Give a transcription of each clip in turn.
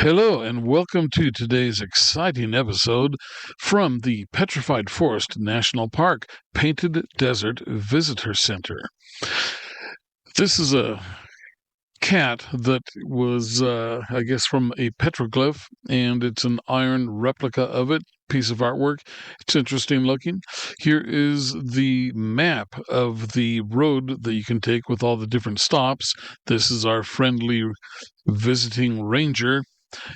Hello, and welcome to today's exciting episode from the Petrified Forest National Park Painted Desert Visitor Center. This is a cat that was, I guess, from a petroglyph, and it's an iron replica of it. Piece of artwork. It's interesting looking. Here is the map of the road that you can take with all the different stops. This is our friendly visiting ranger,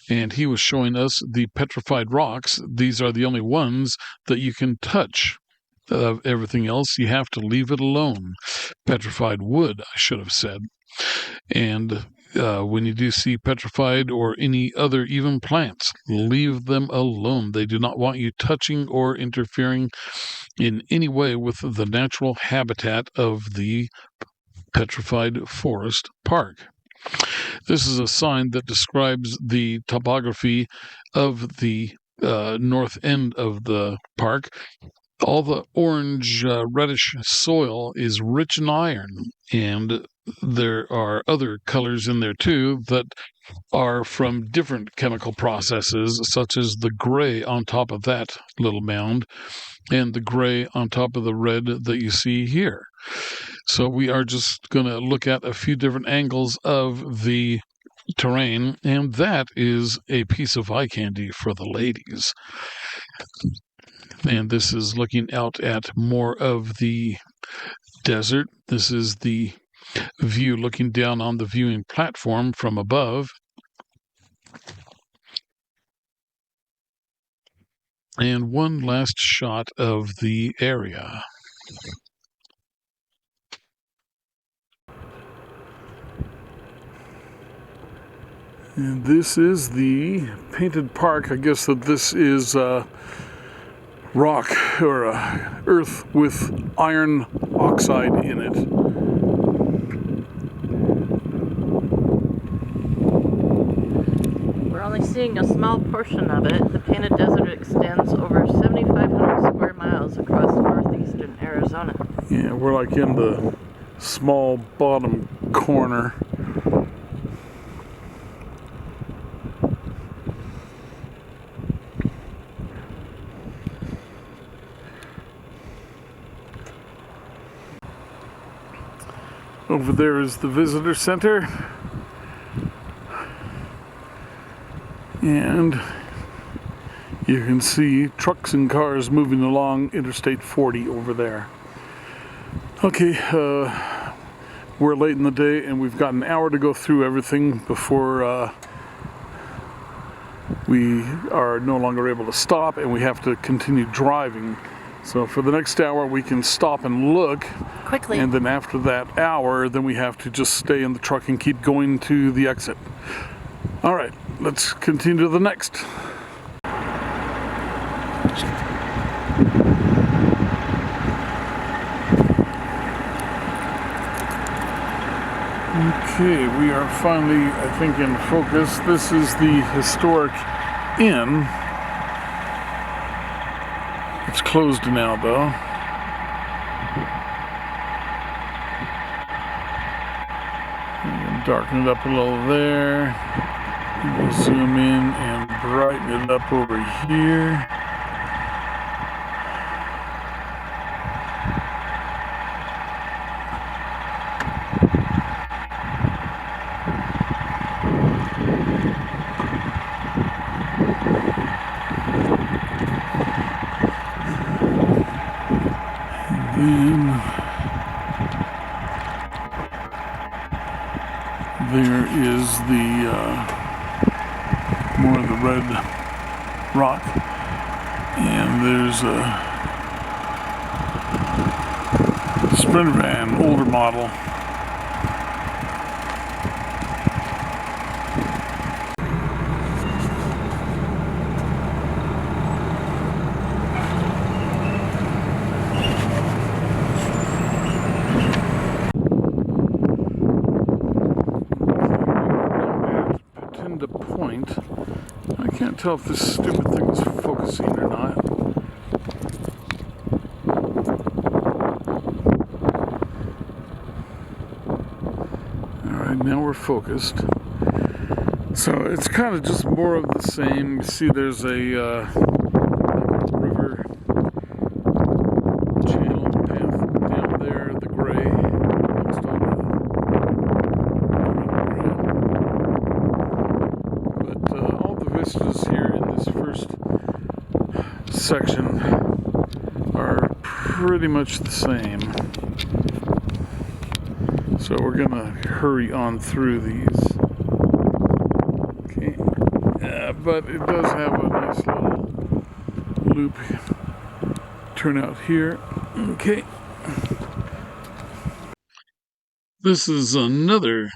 and he was showing us the petrified rocks. These are the only ones that you can touch. Everything else, you have to leave it alone. Petrified wood, I should have said. And when you do see petrified or any other even plants, leave them alone. They do not want you touching or interfering in any way with the natural habitat of the Petrified Forest Park. This is a sign that describes the topography of the north end of the park. All the orange, reddish soil is rich in iron, and there are other colors in there too that are from different chemical processes, such as the gray on top of that little mound and the gray on top of the red that you see here. So we are just going to look at a few different angles of the terrain, and that is a piece of eye candy for the ladies. And this is looking out at more of the desert. This is the view looking down on the viewing platform from above. And one last shot of the area. And this is the painted park. I guess that this is rock or earth with iron oxide in it. We're only seeing a small portion of it. The painted desert extends over 7,500 square miles across northeastern Arizona. Yeah, we're like in the small bottom corner. Over there is the visitor center, and you can see trucks and cars moving along Interstate 40 over there. Okay, we're late in the day and we've got an hour to go through everything before we are no longer able to stop, and we have to continue driving. So for the next hour we can stop and look quickly, and then after that hour then we have to just stay in the truck and keep going to the exit. All right, let's continue to the next. Okay, we are finally, I think, in focus. This is the historic inn. It's closed now, though. Darken it up a little there. We'll zoom in and brighten it up over here. And then there is the more of the red rock, and there's a Sprinter van, older model. Point. I can't tell if this stupid thing is focusing or not. Alright, now we're focused. So it's kind of just more of the same. You see there's a river channel path down there, the gray, almost on the ground. But all the vistas here in this first section are pretty much the same. So we're gonna hurry on through these. Okay, but it does have a nice little loop turnout here. Okay. This is another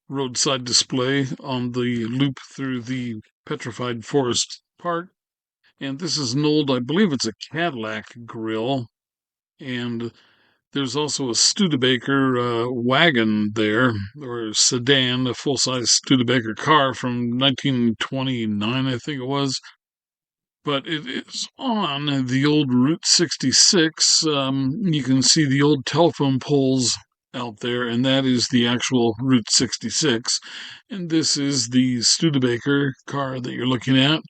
roadside display on the loop through the Petrified Forest Park. And this is an old, I believe it's a Cadillac grill. And there's also a Studebaker wagon there, or sedan, a full-size Studebaker car from 1929, I think it was. But it is on the old Route 66. You can see the old telephone poles out there, and that is the actual Route 66. And this is the Studebaker car that you're looking at.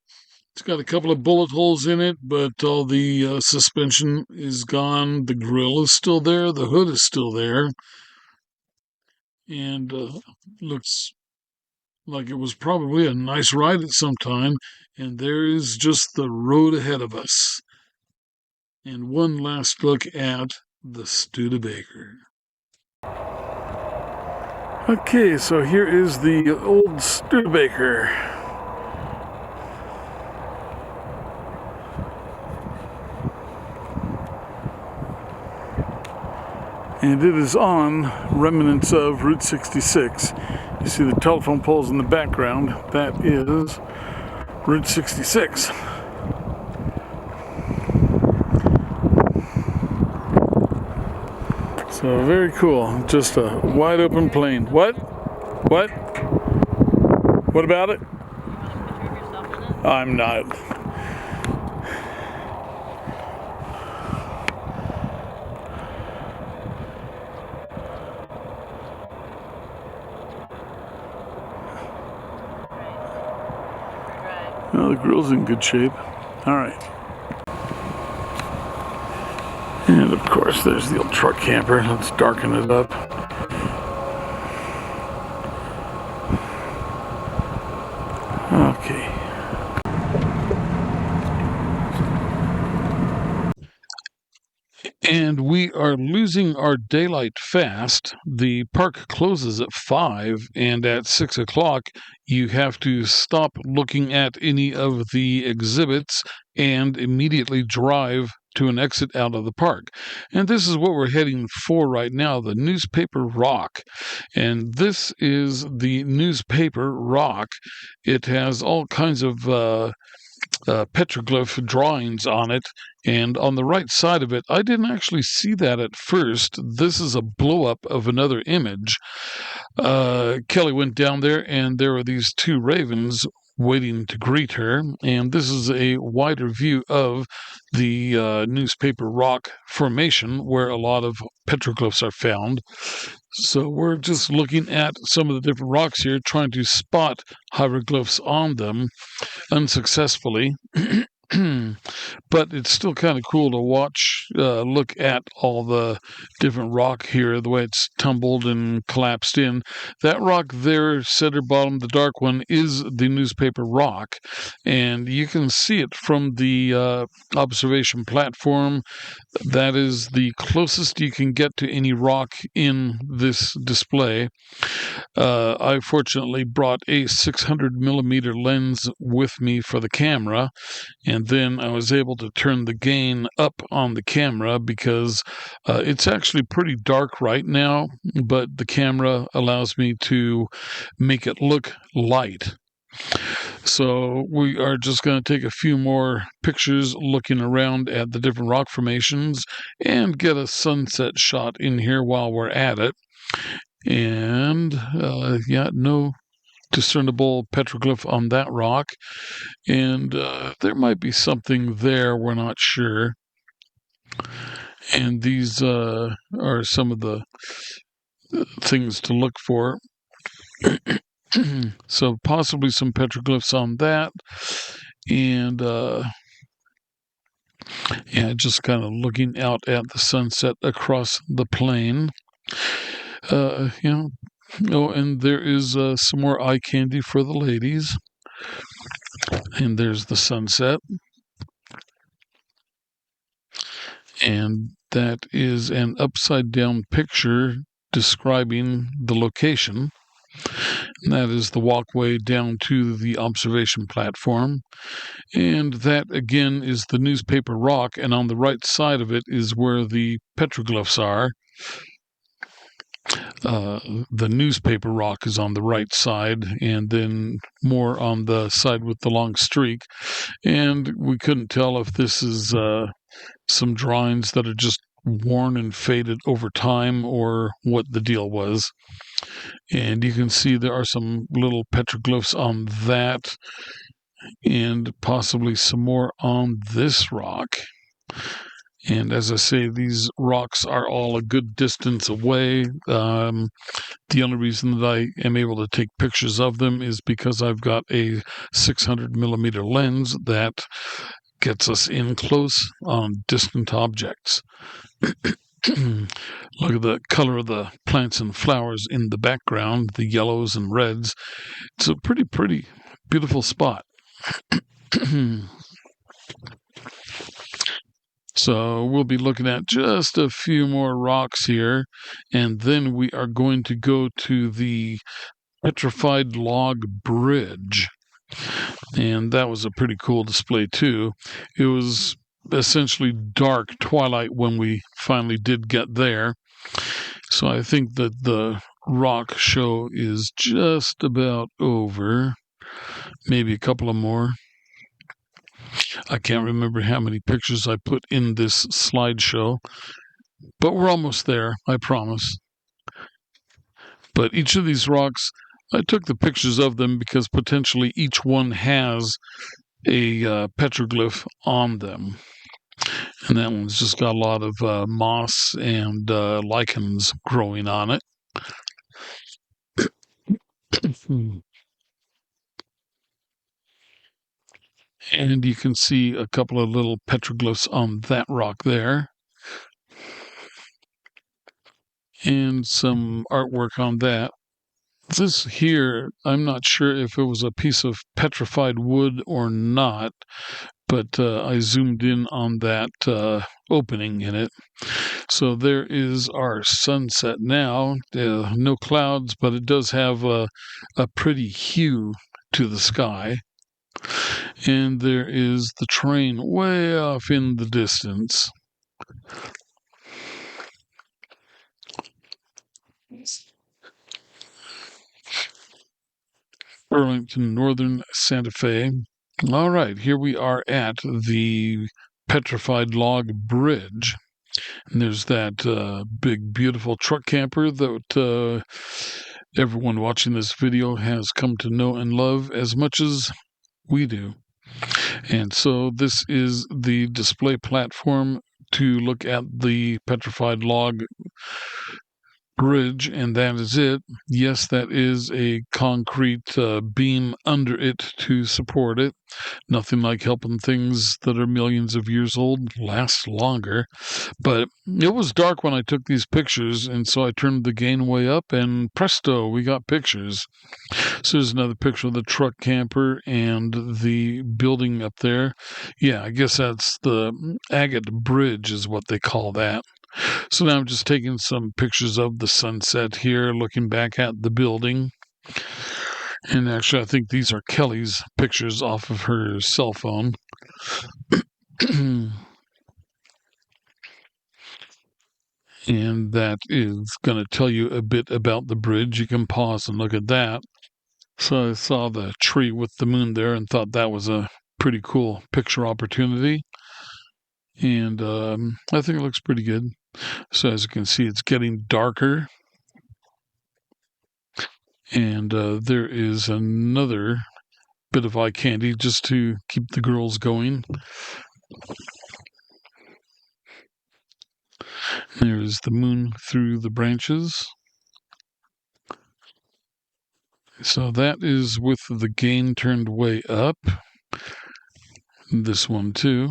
It's got a couple of bullet holes in it, but all the suspension is gone. The grill is still there. The hood is still there. And looks like it was probably a nice ride at some time. And there is just the road ahead of us. And one last look at the Studebaker. Okay, so here is the old Studebaker. And it is on remnants of Route 66. You see the telephone poles in the background. That is Route 66. So very cool. Just a wide open plain. What? What? What about it? You want a picture of yourself in it? I'm not. Right. Well, the grill's in good shape. All right. And of course, there's the old truck camper. Let's darken it up. Okay. And we are losing our daylight fast. The park closes at 5, and at 6 o'clock, you have to stop looking at any of the exhibits and immediately drive to an exit out of the park. And this is what we're heading for right now, the Newspaper Rock. And this is the Newspaper Rock. It has all kinds of petroglyph drawings on it, and on the right side of it, I didn't actually see that at first. This is a blow up of another image. Kelly went down there, and there were these two ravens waiting to greet her, and this is a wider view of the Newspaper Rock formation where a lot of petroglyphs are found. So we're just looking at some of the different rocks here, trying to spot hieroglyphs on them unsuccessfully. But it's still kind of cool to watch, look at all the different rock here, the way it's tumbled and collapsed in. That rock there, center bottom, the dark one, is the Newspaper Rock. And you can see it from the observation platform. That is the closest you can get to any rock in this display. I fortunately brought a 600 millimeter lens with me for the camera, and then I was able to turn the gain up on the camera because it's actually pretty dark right now, but the camera allows me to make it look light. So we are just going to take a few more pictures looking around at the different rock formations and get a sunset shot in here while we're at it. And yeah, no discernible petroglyph on that rock. And there might be something there, we're not sure. And these are some of the things to look for. So possibly some petroglyphs on that. And yeah, just kind of looking out at the sunset across the plain. You know, oh, and there is some more eye candy for the ladies. And there's the sunset. And that is an upside down picture describing the location. And that is the walkway down to the observation platform. And that, again, is the newspaper rock. And on the right side of it is where the petroglyphs are. The newspaper rock is on the right side, and then more on the side with the long streak. And we couldn't tell if this is some drawings that are just worn and faded over time or what the deal was. And you can see there are some little petroglyphs on that, and possibly some more on this rock. And as I say, these rocks are all a good distance away. The only reason that I am able to take pictures of them is because I've got a 600 millimeter lens that gets us in close on distant objects. Look at the color of the plants and flowers in the background, the yellows and reds. It's a pretty beautiful spot. So we'll be looking at just a few more rocks here, and then we are going to go to the Petrified Log Bridge. And that was a pretty cool display too. It was essentially dark twilight when we finally did get there. So I think that the rock show is just about over. Maybe a couple of more. I can't remember how many pictures I put in this slideshow, but we're almost there, I promise. But each of these rocks, I took the pictures of them because potentially each one has a petroglyph on them. And that one's just got a lot of moss and lichens growing on it. And you can see a couple of little petroglyphs on that rock there. And some artwork on that. This here, I'm not sure if it was a piece of petrified wood or not, but I zoomed in on that opening in it. So there is our sunset now. No clouds, but it does have a pretty hue to the sky. And there is the train way off in the distance. Burlington, Northern Santa Fe. All right, here we are at the Petrified Log Bridge. And there's that big, beautiful truck camper that everyone watching this video has come to know and love as much as we do. And so this is the display platform to look at the Petrified Log Bridge, and that is it. Yes, that is a concrete beam under it to support it. Nothing like helping things that are millions of years old last longer. But it was dark when I took these pictures, and so I turned the gain way up, and presto, we got pictures. So there's another picture of the truck camper and the building up there. Yeah, I guess that's the Agate Bridge is what they call that. So now I'm just taking some pictures of the sunset here, looking back at the building. And actually, I think these are Kelly's pictures off of her cell phone. And that is going to tell you a bit about the bridge. You can pause and look at that. So I saw the tree with the moon there and thought that was a pretty cool picture opportunity. And I think it looks pretty good. So as you can see, it's getting darker. And there is another bit of eye candy just to keep the girls going. There's the moon through the branches. So that is with the gain turned way up. This one too.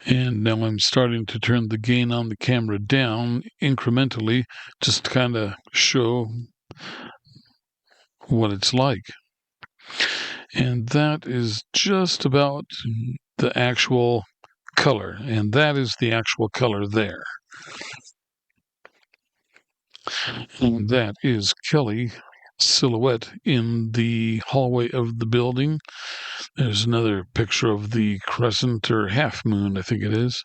And now I'm starting to turn the gain on the camera down incrementally, just to kind of show what it's like. And that is just about the actual color. And that is the actual color there. And that is Kelly silhouette in the hallway of the building. There's another picture of the crescent or half moon, I think it is.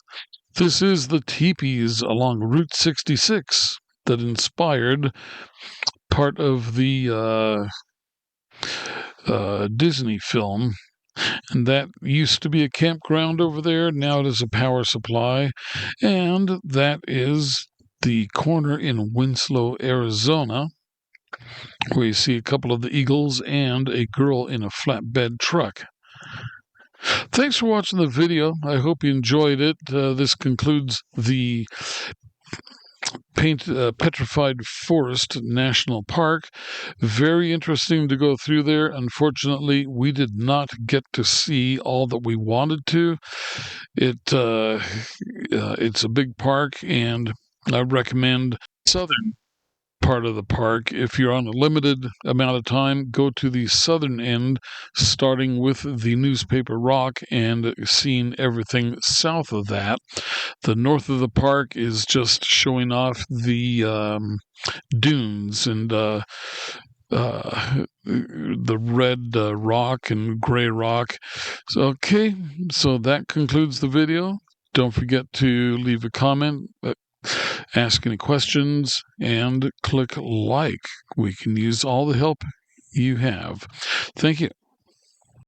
This is the teepees along Route 66 that inspired part of the Disney film. And that used to be a campground over there. Now it is a power supply. And that is the corner in Winslow, Arizona, where you see a couple of the eagles and a girl in a flatbed truck. Thanks for watching the video. I hope you enjoyed it. This concludes the Petrified Forest National Park. Very interesting to go through there. Unfortunately, we did not get to see all that we wanted to. It's a big park, and I recommend southern part of the park. If you're on a limited amount of time, go to the southern end, starting with the Newspaper Rock and seeing everything south of that. The north of the park is just showing off the dunes and the red rock and gray rock. So that concludes the video. Don't forget to leave a comment, ask any questions, and click like. We can use all the help you have. Thank you.